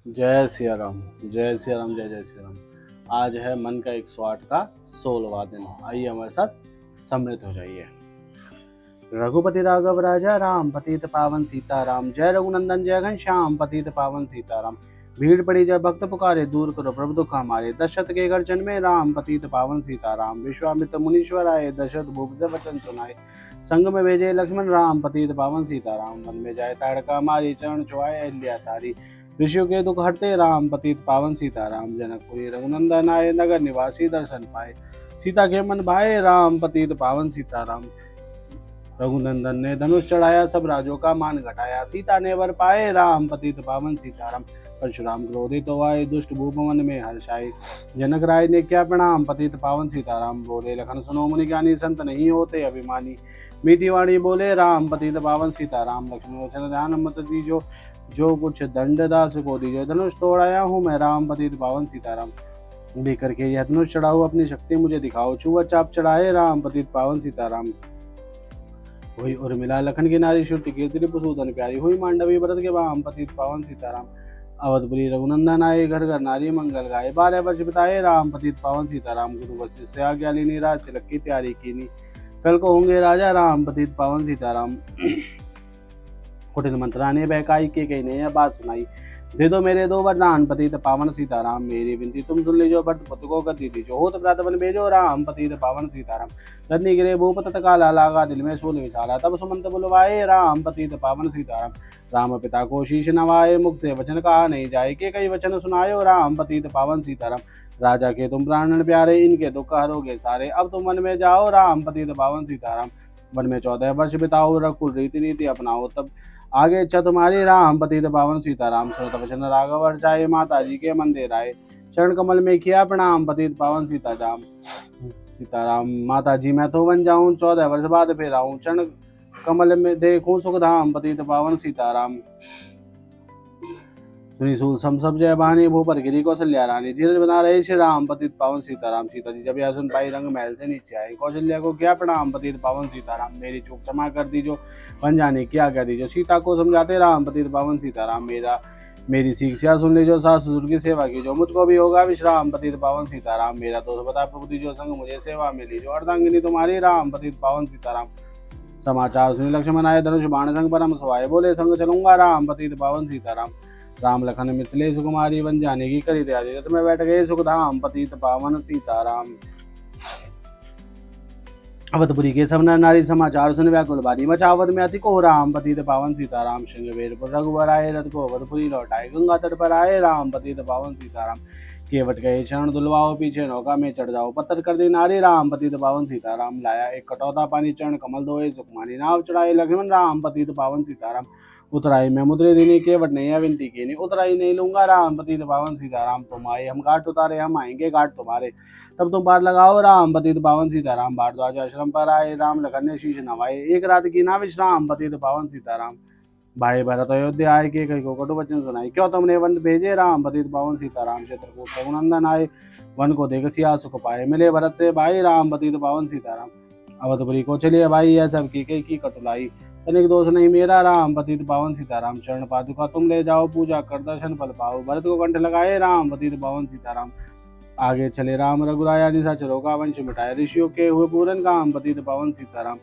जय सिया राम। जय सिया राम। जय जय सिया राम। आज है मन का 108 का 16वां दिन। आइए हमारे साथ सम्मिलित हो जाइए। रघुपति राघव राजा राम, पतित पावन सीताराम। जय रघुनंदन जय घनश्याम, पतित पावन सीताराम। भीड़ पड़ी जब भक्त पुकारे, दूर करो प्रभु दुख हमारे। दशरथ के घर जन्मे राम, पतित पावन सीताराम। विश्वामित्र मुनीश्वर आए, दशरथ भूप से वचन सुनाए। संग में भेजे लक्ष्मण राम, पतित पावन सीताराम। वन में जाए ताड़का मारी, चरण छुआए अहिल्या तारी। ऋषियों के दुख हरते राम, पतित पावन सीताराम। जनकपुरी रघुनंदन आए, नगर निवासी दर्शन पाए। सीता के मन भाए राम, पतित पावन सीताराम। रघुनंदन ने धनुष चढ़ाया, सब राजों का मान घटाया। सीता ने वर पाए राम, पतित पावन सीताराम। परशुराम क्रोधित तो आए, दुष्ट भूप मन में हर्ष आए। जनक राय ने किया प्रणाम, पतित पावन सीताराम। बोले लखन सुनो मुनि ज्ञानी, संत नहीं होते अभिमानी। मीठी वाणी बोले राम, पतित पावन सीताराम। लक्ष्मण वचन ध्यान मत दीजो, जो कुछ दंड दास को दीजो। धनुष तोड़ाया हूँ मैं राम, पतित पावन सीताराम। लेकर के यह धनुष चढ़ाओ, अपनी शक्ति मुझे दिखाओ। छुआ चाप चढ़ाए राम, पतित पावन सीताराम। हुई उर्मिला लखन की नारी, श्रुति कीर्ति रिपुसूदन प्यारी। हुई मांडवी भरत के वाम, पतित पावन सीताराम। अवधपुरी रघुनंदन आए, घर घर नारी मंगल गाए। 12 वर्ष बिताए राम, पतित पावन सीताराम। गुरु वशिष्ठ से आज्ञा लीनी, राज तिलक की तैयारी कीनी। कल को होंगे राजा राम, पतित पावन सीताराम। कुटिल मंत्राने बहकाई, के कही ने यह बात सुनाई। दे दो मेरे दो वरदान, पतित पावन सीताराम। मेरी विनती तुम सुन लीजो, भक्त पुत्र को गति दीजो। होत प्रातः बन भेजो राम, पतित पावन सीताराम। रत्नी गिरे भूप तत्काला, लागा दिल में शूल विशाला। तब सुमंत बुलवाए राम, पतित पावन सीताराम। राम पिता को शीश नवाए, मुख से वचन कहा नहीं जाए। के कई वचन सुनायो राम, पतित पावन सीताराम। राजा के तुम प्राणन प्यारे, इनके दुख हरोगे सारे। अब तुम वन में जाओ राम, पतित पावन सीताराम। वन में 14 वर्ष बिताओ, रघुकुल रीति नीति अपनाओ। तब आगे इच्छा तुम्हारी राम, पतित पावन सीताराम। सुनत वचन राघव हर्षाए, माता जी के मंदिर आए। चरण कमल में किया प्रणाम, पतित पावन सीताराम। माता जी मैं तो बन जाऊं, 14 वर्ष बाद फिर आऊं। चरण कमल में देखूं सुख धाम, पतित पावन सीताराम। सुनी सूल सब जय बहानी, भूपर गिरी कौशल्या रानी। धीरज बना रहे श्री राम, पतित पावन सीताराम। सीता जी जब यह सुन पाई, रंग महल से नीचे आई। कौशल्या को किया प्रणाम, पतित पावन सीताराम। मेरी चूक क्षमा कर दीजो, बन जाने की आज्ञा दीजो। सीता को समझाते राम, पतित पावन सीताराम। मेरी शिक्षा सुन लीजो, सास ससुर की सेवा कीजो। मुझको भी होगा विश्राम, पतित पावन सीताराम। मेरा दोष बता प्रभु दीजो, संग मुझे सेवा में लीजो। अर्धांगिनी तुम्हारी राम, पतित पावन सीताराम। समाचार सुनी लक्ष्मण आए, धनुष बाण संग परम सवाए। बोले संग चलूंगा राम, पतित पावन सीताराम। राम लखन मिथिले सुकुमारी, बन जाने की करी तैयारी। रथ में बैठ गए सुखधाम, पतित पावन सीताराम। अवधपुरी के सब नर नारी, समाचार सुन व्याकुल बारी। मचावत में अति को राम, पतित पावन सीताराम। श्रृंगवेरपुर रघुवर आए, रथ को अवधपुरी लौटाए। गंगा तट पर आए राम, पतित पावन सीताराम। केवट गए चरण दुलवाओ, पीछे नौका में चढ़ जाओ। पत्थर कर दी नारी राम, पतित पावन सीताराम। लाया एक कटौता पानी, चरण कमल धोए सुखमानी। नाव चढ़ाए लक्ष्मण राम, पतित पावन सीताराम। उतराई मैं मुद्रे देने, केवट ने यह विनती की। उतराई नहीं लूंगा राम, पतित पावन सीताराम। तुम आए हम घाट उतारे, हम आएंगे घाट तुम्हारे। तब तुम पार लगाओ राम, पतित पावन सीताराम। भारद्वाज आश्रम पर आए, राम लखन ने शीश नवाए। एक रात की ना विश्राम, पतित पावन सीताराम। भाई भरत अयोध्या आए, के कई को कटु वचन सुनाई। क्यों तुमने वन भेजे राम, पतित पावन सीताराम। चित्रकूट रघुनंदन आए, वन को देख सिया सुख पाए। मिले भरत से भाई राम, पतित पावन सीताराम। अवधपुरी को चलिए भाई, यह सब की कटुलाई। तनिक दोष नहीं मेरा राम, पतित पावन सीताराम। चरण पादुका तुम ले जाओ, पूजा कर दर्शन फल पाओ। भरत को कंठ लगाए राम, पतित पावन सीताराम। आगे चले राम रघुराया, निशाचरों का वंश मिटाए। ऋषियों के हुए पूरन काम, पतित पावन सीताराम।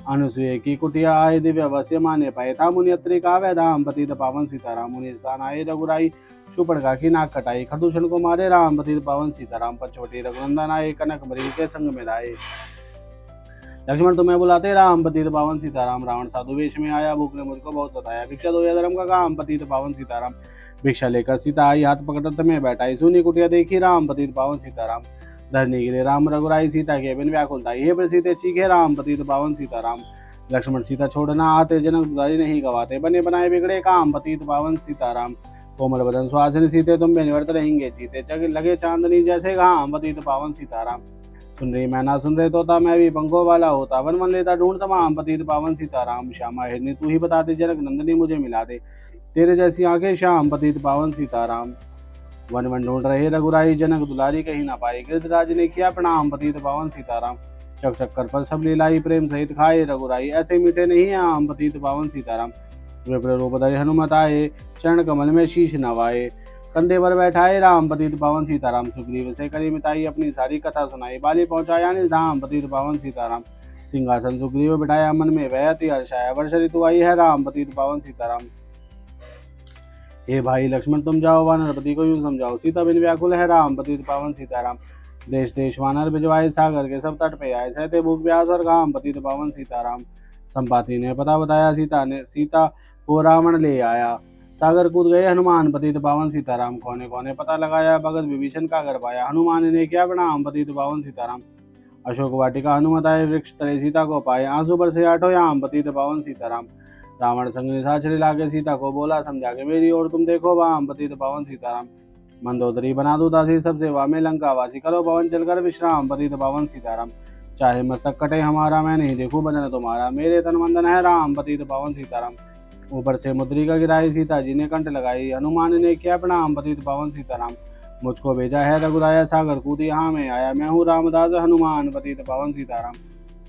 अनुसुए की कुटिया आए, दिव्य अवश्य माने पाए। था मुनि अत्रि का वै धाम, पतित पावन सीताराम। मुनि स्थान आए रघुराई, शूर्पणखा की नाक कटाई। खरदूषण को मारे राम, पतित पावन सीताराम। पंचवटी रघुनंदन आए, कनक मृग के संग में लाए। लक्ष्मण तुम्हें बुलाते राम, पतित पावन सीताराम। रावण साधु वेश में आया, भूख ने मुझको बहुत सताया। भिक्षा दो या धर्म का काम, पतित पावन सीताराम। भिक्षा लेकर सीता आई, हाथ पकड़ रथ में बैठाई। सुनी कुटिया देखी राम, पतित पावन सीताराम। धरनी गिरे राम रघुराई, सीता के बिन व्याकुलताई। हे प्रसीते चीखे राम, पतित पावन सीताराम। लक्ष्मण सीता छोड़ना आते, जनक दुलारी नहीं गवाते। बने बनाए बिगड़े काम, पतित पावन सीताराम। कोमल बदन सुहासिनी सीते, तुम बेनिवर्त रहेंगे जीते। जग लगे चांदनी जैसे घाम, पतित पावन सीताराम। सुन रही मैं ना सुन रहे तोता, मैं भी पंखों वाला होता। वन वन लेता ढूंढ तमाम, पतित पावन सीताराम। श्यामा हिरनी तू ही बता दे, जनक नंदनी मुझे मिला दे। तेरे जैसी आंखें श्याम, पतित पावन सीताराम। वन वन ढूंढ रहे रघुराई, जनक दुलारी कहीं ना पाई। गिरिराज ने किया प्रणाम, पतित पावन सीताराम। चक चक्कर पर सब लीलाई, प्रेम सहित खाए रघुराई। ऐसे मीठे नहीं आम, पतित पावन सीताराम। विप्र रूप धरे हनुमत आए, चरण कमल में शीश नवाए। कंधे पर बैठाए राम पतित पावन सीताराम। सुग्रीव से करी मिताई अपनी सारी कथा सुनाई। बाली पहुंचाया निज धाम पतित पावन सीताराम। सिंहासन सुग्रीव बिठाया मन में भय अति हर्षाया। वर्ष ऋतु आई है राम पतित पावन सीताराम। हे भाई लक्ष्मण तुम जाओ वानरपति को यूं समझाओ। सीता बिन व्याकुल है राम पतित पावन सीताराम। देश देश वानर भिजवाए सागर के सब तट पे आए। सहते भूख प्यास और घाम पतित पावन सीताराम। संपाति ने पता बताया सीता को रावण ले आया। सागर कूद गए हनुमान पतित पावन सीताराम। कोने कोने पता लगाया भगत विभीषण का घर पाया। हनुमान ने किया प्रणाम पतित पावन सीताराम। अशोक वाटिका हनुमत आए वृक्ष तले सीता को पाए। आंसू बरसे आठों याम पतित पावन सीताराम। रावण संग निशाचर लागे सीता को बोला समझा के मेरी और तुम देखो वाम पतित पावन सीताराम। मंदोदरी बना दो दासी सब सेवा में लंका वासी। करो पवन चलकर विश्राम पतित पावन सीताराम। चाहे मस्तक कटे हमारा मैं नहीं देखूं बदन तुम्हारा। मेरे तन मंदन है राम पतित पावन सीताराम। ऊपर से मुद्रिका गिराई सीता जी ने कंठ लगाई। हनुमान ने किया प्रणाम पतित पावन सीताराम। मुझको भेजा है रघुराया सागर कूद यहाँ में आया। मैं हूँ रामदास हनुमान पतित पावन सीताराम।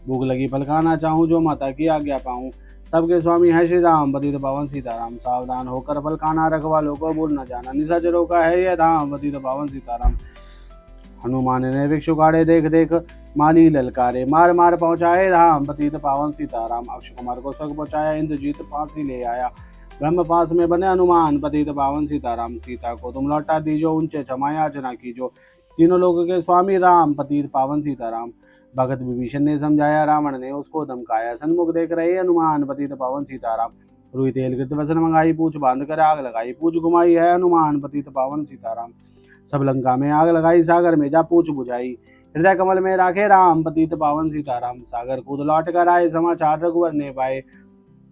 भूख लगी फल खाना चाहूँ जो माता की आज्ञा पाऊँ। सबके स्वामी है श्री राम पतित पावन सीताराम। सावधान होकर फल खाना रखवालों को भूल न जाना। निशाचरों का है यह धाम पतित पावन सीताराम। हनुमान ने वृक्ष उखाड़े देख देख माली ललकारे। मार मार पहुंचाए धाम पतित पावन सीताराम। अक्षय कुमार को स्वर्ग पहुंचाया इंद्रजीत फांसी ले आया। ब्रह्म पास में बने हनुमान पतित पावन सीताराम। सीता को तुम लौटा दीजो उनसे क्षमा याचना कीजो। तीनों लोगों के स्वामी राम पतित पावन सीताराम। भगत विभीषण ने समझाया रावण ने उसको धमकाया। सन्मुख देख रहे हनुमान पतित पावन सीताराम। रुई तेल कृत वसन मंगाई पूछ बांध कर आग लगाई। पूछ घुमाई है हनुमान पतित पावन सीताराम। सब लंका में आग लगाई सागर में जा पूछ बुझाई। हृदय कमल में राखे राम पतित पावन सीताराम। सागर कूद लौट कर आए समाचार रघुवर ने पाए।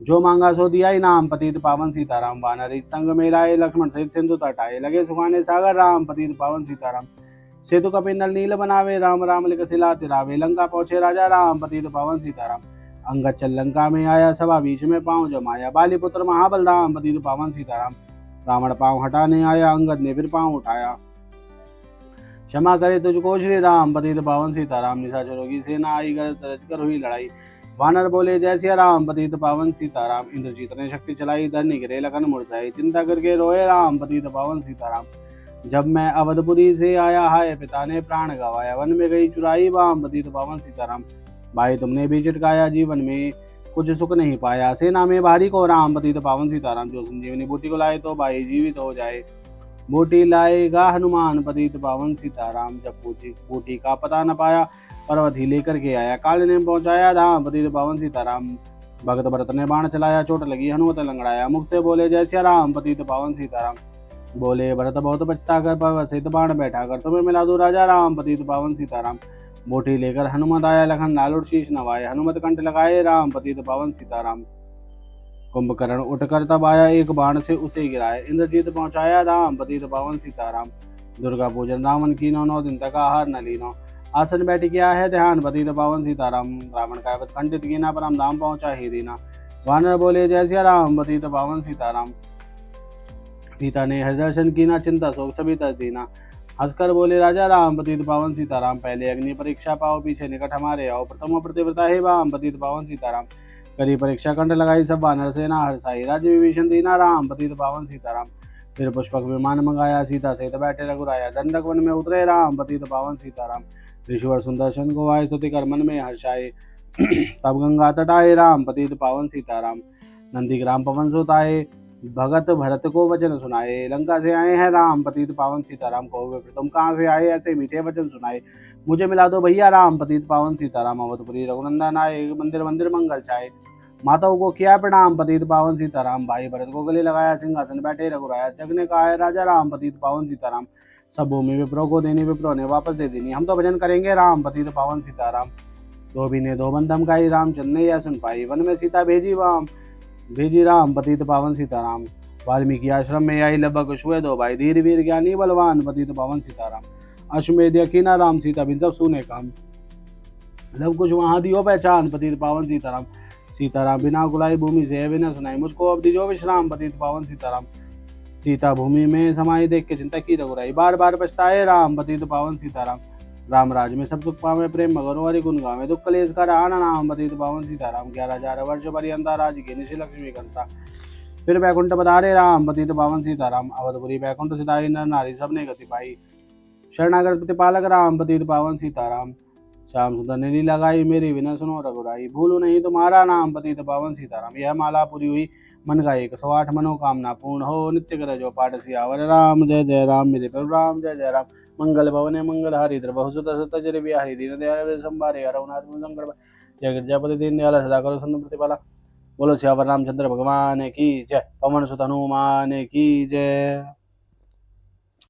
जो मांगा सो दिया नाम पतित पावन सीताराम। वानर एक संग में लाए लक्ष्मण सहित सिंधु तट आए। लगे सुखाने सागर राम पतित पावन सीताराम। सेतु कपिंदल नील बनावे राम राम लिख सिला तिरावे। लंका पहुंचे राजा राम पतित पावन सीताराम। अंगद चल लंका में आया सभा बीच में पांव जमाया। बाली पुत्र महाबल राम पतित पावन सीताराम। रावण पांव हटाने आया अंगद ने फिर पांव उठाया। क्षमा करे तुझको श्री राम पतित पावन सीताराम। निशाचरों की सेना आई कर हुई लड़ाई। वानर बोले जय सिया राम पतित पावन सीताराम। इंद्रजीत ने शक्ति चलाई धरनी गिरे लगन मुरझाई। चिंता करके रोए राम पतित पावन सीताराम। जब मैं अवधपुरी से आया हाय पिता ने प्राण गवाया। वन में गई चुराई वाम पतित पावन सीताराम। भाई तुमने भी चिटकाया जीवन में कुछ सुख नहीं पाया। सेना में भारी को राम पतित पावन सीताराम। जो संजीवनी बूटी को लाए तो भाई जीवित हो जाए। बूटी लाएगा हनुमान पतित पावन सीताराम। जब बूटी का पता न पाया पर्वत ही लेकर के आया। काल ने पहुंचाया धाम पतित पावन सीताराम। भगत भरत ने बाण चलाया चोट लगी हनुमत लंगड़ाया। मुख से बोले जय सिया राम पतित पावन सीताराम। बोले भरत बहुत पछता कर पर्वत सहित बाण बैठा कर तुम्हें मिला दो राजा राम पतित पावन सीताराम। बूटी लेकर हनुमत आया लखन लालुट शीश नवाए। हनुमत कंठ लगाए राम पतित पावन सीताराम। कुंभकर्ण उठकर तब आया एक बाण से उसे गिराए। इंद्रजीत पहुंचाया धाम पतित पावन सीताराम। दुर्गा पूजन रावण की 9 दिन तक आहार न लीनो। आसन बैठ किया है ध्यान पतित पावन सीताराम। रावण का खंडित कीना परम धाम पहुंचा ही दीना। वानर बोले जय सिया राम पतित पावन सीताराम। सीता ने हरिदर्शन कीना चिंता शोक सभी तज दीना। हंसकर बोले राजा राम पतित पावन सीताराम। पहले अग्नि परीक्षा पाओ पीछे निकट हमारे आओ। प्रथम प्रतिव्रता हे वाम पतित पावन सीताराम। करी परीक्षा कंठ लगाई सब वानर सेना हर्षाई। राज्य विभीषण दीना राम पतित पावन सीताराम। फिर पुष्पक विमान मंगाया सीता सहित बैठे रघुराया। दंडक वन में उतरे राम पतित पावन सीताराम। ऋषिवर सुदर्शन को आए स्तुति कर मन में हर्षाए। तब गंगा तट आए राम पतित पावन सीताराम। नंदीग्राम पवन सुत आए भगत भरत को वचन सुनाए। लंका से आए हैं राम पतित पावन सीताराम। को तुम कहाँ से आए ऐसे मीठे वचन सुनाए। मुझे मिला दो भैया राम पतित पावन सीताराम। अवधपुरी रघुनंदन आए मंदिर मंदिर मंगल छाए। माताओं को किया प्रणाम पतित पावन सीताराम। भाई भरत को गले लगाया सिंहासन बैठे रघुराया। जग ने कहा है राजा राम पतित पावन सीताराम। सब भूमि विप्रो को देनी विप्रो ने वापस दे देनी। हम तो भजन करेंगे राम पतित पावन सीताराम। धोबी ने दो बंद धमकाई राम चंद ने यह सुन पाई। वन में सीता भेजी राम पतित पावन सीताराम। वाल्मीकि आश्रम में आई लगभग छुए दो भाई। धीर वीर ज्ञानी बलवान पतित पावन सीताराम। अश्वमेध यकीना राम सीता बिन सब सुने काम। लव कुछ वहां दियो पहचान पतित पावन सीताराम। सीताराम बिना कुलाई भूमि से बिना सुनाई। मुझको अब दीजो विश्राम पतित पावन सीताराम। सीता भूमि में समाई देख के चिंता की रघुराई। बार बार पछताए राम पतित पावन सीताराम। राम राज में सब सुख पावे प्रेम मगनो हरि गुण गावे। दुख कलेश कर आना नाम पतित पावन सीताराम। 11,000 वर्ष पर्यंता राज की निशि लक्ष्मी कंता। फिर बैकुंठ पधारे राम, पतित पावन सीताराम। अवधपुरी बैकुंठ सिधाई, नर नारी सबने गति पाई। शरणागत प्रतिपालक राम, पतित पावन सीताराम। श्याम सुंदर ने लीला लगाई, मेरी विनय सुनो रघुराई। भूलू नहीं तुम्हारा नाम, पतित पावन सीताराम। यह माला पूरी हुई मन का 108, मनोकामना पूर्ण हो। नित्य कर जो पाठ सियावर राम, जय जय राम। मेरे प्रभु राम, जय जय राम। मंगल भवन मंगलहारी, द्रवहु सुत सुत जरि बिहारी। दीन दयाल संभारे, रघुनाथ शंकर। जय गिरजापति दीन दयाल, सदा करो संत प्रतिपाला। बोलो सियावर रामचंद्र भगवान की जय। पवन सुत हनुमान की जय।